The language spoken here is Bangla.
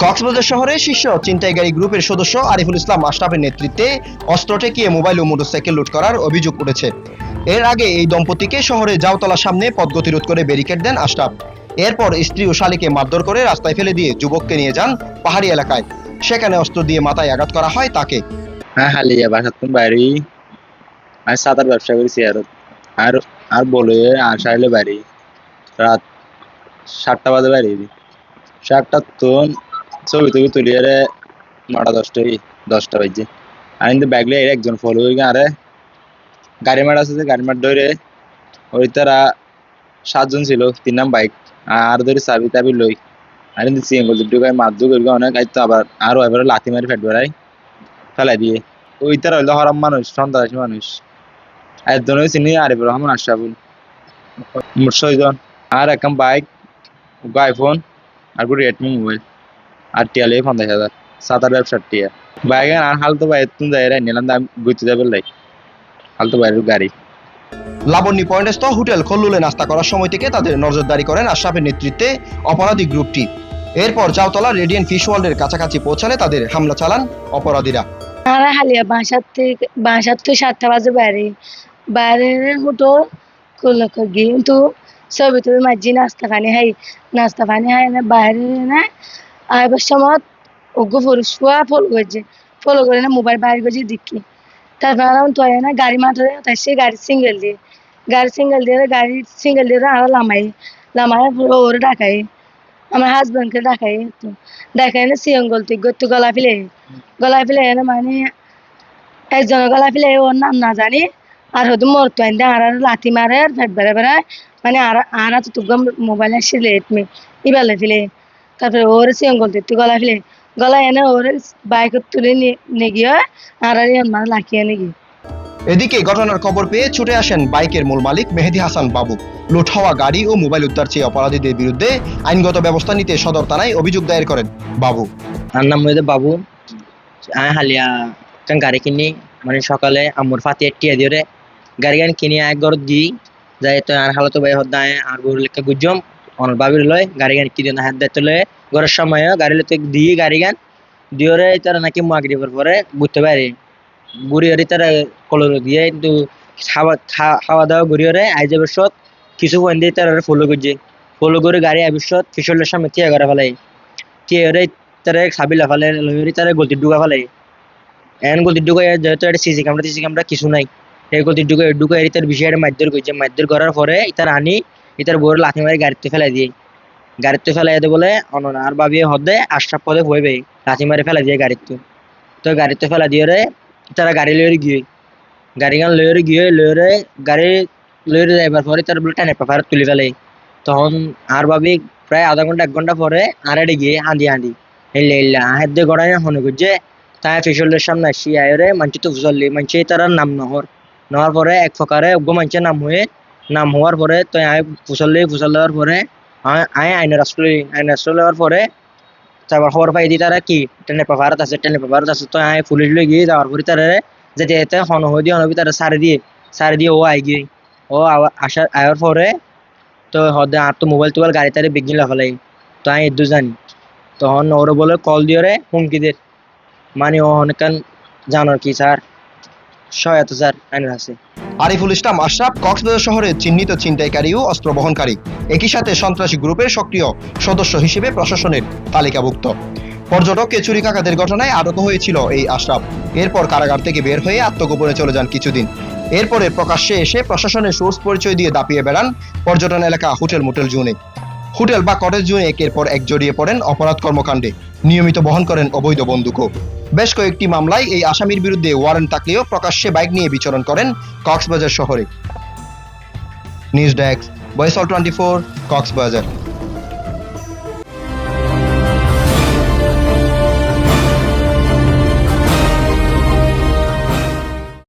কক্সবাজার শহরে শীর্ষ ছিনতাইকারী গ্রুপের সদস্য আরিফুল ইসলাম আশরাফের নেতৃত্বে অস্ত্র ঠেকিয়ে মোবাইল ও মোটরসাইকেল লুট করার অভিযোগ উঠেছে। এর আগে এই দম্পতিকে শহরে জাওতলার সামনে পথ গতিরোধ করে ব্যারিকেড দেন আশরাফ। এরপর স্ত্রী ও শালীকে মারধর করে রাস্তায় ফেলে দিয়ে যুবককে নিয়ে যান পাহাড়ি এলাকায়। সেখানে অস্ত্র দিয়ে মাথায় আঘাত করা হয় তাকে। হালিয়া বাসাতুন বাড়ি আমি সাঁতার ব্যবসা করেছি আর আর বলে আর সাইলে বাড়ি রাত 7টা বাজে বাড়ি 7টা তখন ছবি টবি তুলি আরে 9টা 10টা বাজে আমি তো ব্যাগলে একজন ফলো করি আরে গাড়ি মাঠ আছে যে গাড়ি মাঠ ধরে ওই তারা 7জন ছিল 3 নাম বাইক আর ধরে চাবি টাবি লই আর কিন্তু সিঙ্গল ঢুকায় মারধর করবে অনেক আইতো আবার আরো এবারে লাথি মারি ফেট বেড়াই ফেলাই দিয়ে ওই তারা হইলো হরাম মানুষ সন্ত্রাসী মানুষ একজন হয়েছে নি আরিফুর রহমান আশরাফুল মোট 6জন আর একদম বাইক আইফোন আর গুলো রেডমি মোবাইল আর টিয়ালে 50,000 সাতার ব্যবসার টিয়া বাইক আর হালতো বাইরে তুমি যাই নিলাম দাম ঘুরতে যাবে লাই হালতো বাইরের গাড়ি। লাবণী পয়েন্টস্থ হোটেল খল্লুলে নাস্তা করার সময় থেকে তাদের নজরদারি করেন আশরাফের নেতৃত্বে অপরাধী গ্রুপটি। এরপর জাওতলা রেডিয়েন্ট ফিশ ওয়ার্ল্ডের কাছাকাছি পৌঁছালে তাদের হামলা চালান অপরাধীরা। আর হালিয়া বাসার থেকে 7টা বাজে বাইরে হোটেল করলো কিন্তু ছবি টবি মাঝি নাস্তা পানি হাই না বাইরে না আইবার সময় ওগো ফুয়া ফলো করে না মোবাইল বাইরে গেছে দেখি তারপর তো না গাড়ি মাঠে তাই সে গাড়ি সিঙ্গেল দিয়ে আরো লামাই ওরে ডাকাই আমার হাজবেন্ডকে ডাকাই না সিঙ্গল তুই গত্তু গলা ফেলে না মানে একজনের গলা ফেলে ওর নাম না জানি আর হয়তো মরতো আর লাথি মারে আর ফেট বেড়ায় মানে আর তো মোবাইল আসছে লেট মে ইবালে ফেলে তারপরে ওর সিঙ্গল তুই গলা ফেলে গলা এনে ওর বাইক তুলে নিয়ে গিয়ে আর মানে লাখিয়ে নিয়ে গিয়ে। এদিকে ঘটনার খবর পেয়ে ছুটে আসেন বাইকের মূল মালিক মেহেদি হাসান বাবু। লুট হওয়া গাড়ি ও মোবাইল উদ্ধার চেয়ে অপরাধীদের বিরুদ্ধে আইনগত ব্যবস্থা নিতে সদর থানায় অভিযোগ দায়ের করেন বাবু। আর নাম হইতে বাবু আমি হালিয়া গাড়ি কিনি মানে সকালে আমুর ফাতি টিয়া দিয়ে গাড়ি কিনে এক ঘর দিই যাই তো আর হালতো বাই হদায় আর গরু লেখা গুজম অনেক বাবির লয় গাড়ি কি দিয়ে হাত দায়িত্ব লয় ঘরের সময় গাড়ি লতে দিয়ে গাড়ি দিয়ে তারা নাকি মাগরি পরে বুঝতে পারে গুড়িয়ে তারা কলর দিয়ে কিন্তু খাওয়া দাওয়া গুড়িয়ে আই যাবে সত কিছু পয়েন্ট দিয়ে তারা ফলো করে গাড়ি আবিষ্যৎ ফিসলের সামনে টিয়া করে ফেলে টিয়ারে তারা সাবিলা ফেলে লইরি তারা গলতি ডুকা ফেলে এন গলতি ডুকা যেহেতু একটা সিসি ক্যামেরা কিছু নাই এই গলতি ডুকা তার বিষয়ে মারধর করার পরে ইতার আনি ইতার বউর লাথি মারি গাড়িতে ফেলাই দিয়ে বলে অননা আর ভাবিয়ে হদে আশরাফ পদে হইবে লাথি মারি ফেলাই দিয়ে গাড়িতে ফেলা দিয়ে তারা গাড়ি লইরে গিয়ে গাড়ি লইরে যাইবার পরে তার বলে টেনে পাফার তুলে ফেলে তখন আর ভাবি প্রায় আধা ঘন্টা 1 ঘন্টা পরে আর এড়ে গিয়ে হাঁদি হাত দিয়ে গড়াই হনে করছে তাই ফিসলের সামনে আসি আয়রে মানছি তো ফুসল্লি মানছি তার নাম নহর পরে এক ফকারে অজ্ঞ মানছে নাম হওয়ার পরে তো আয় ফুসল দেওয়ার পরে আইনের রাষ্ট্র দেওয়ার পরে তারপর খবর পাই দি তারা কি টেনে পাফারত আছে তো আয় পুলিশ লই গিয়ে যাওয়ার পরে তারা যেতে হনবি তারা সারে দিয়ে ও আই গিয়ে ও আয়ার পরে তো হদে আর তো মোবাইল গাড়ি তারে বিঘ্ন লাফালাই তো আমি এদু জানি তখন ওরা বলে কল দিয়ে হুমকিদের মানে ও অনেকান জানার কি স্যার সহায়তা স্যার আইনের আছে। আরিফুল ইসলাম আশরাফ কক্সবাজার শহরের চিহ্নিত ছিনতাইকারী ও অস্ত্র বহনকারী, একই সাথে সন্ত্রাসী গ্রুপের সক্রিয় সদস্য হিসেবে প্রশাসনের তালিকাভুক্ত। পর্যটককে চুরিকাঘাতের ঘটনায় আটক হয়েছিল এই আশরাফ। এরপর কারাগার থেকে বের হয়ে আত্মগোপনে চলে যান কিছুদিন। এরপরে প্রকাশ্যে এসে প্রশাসনের সোর্স পরিচয় দিয়ে দাপিয়ে বেড়ান পর্যটন এলাকা হোটেল জোনে। হোটেল বা কটেজ জোনে একের পর এক জড়িয়ে পড়েন অপরাধ কর্মকাণ্ডে, নিয়মিত বহন করেন অবৈধ বন্দুকও। বেশ কয়েকটি মামলায় এই আসামির বিরুদ্ধে ওয়ারেন্ট থাকলেও প্রকাশ্যে বাইক নিয়ে বিচরণ করেন কক্সবাজার শহরে। News desk, voice all 24, Cox's Bazar.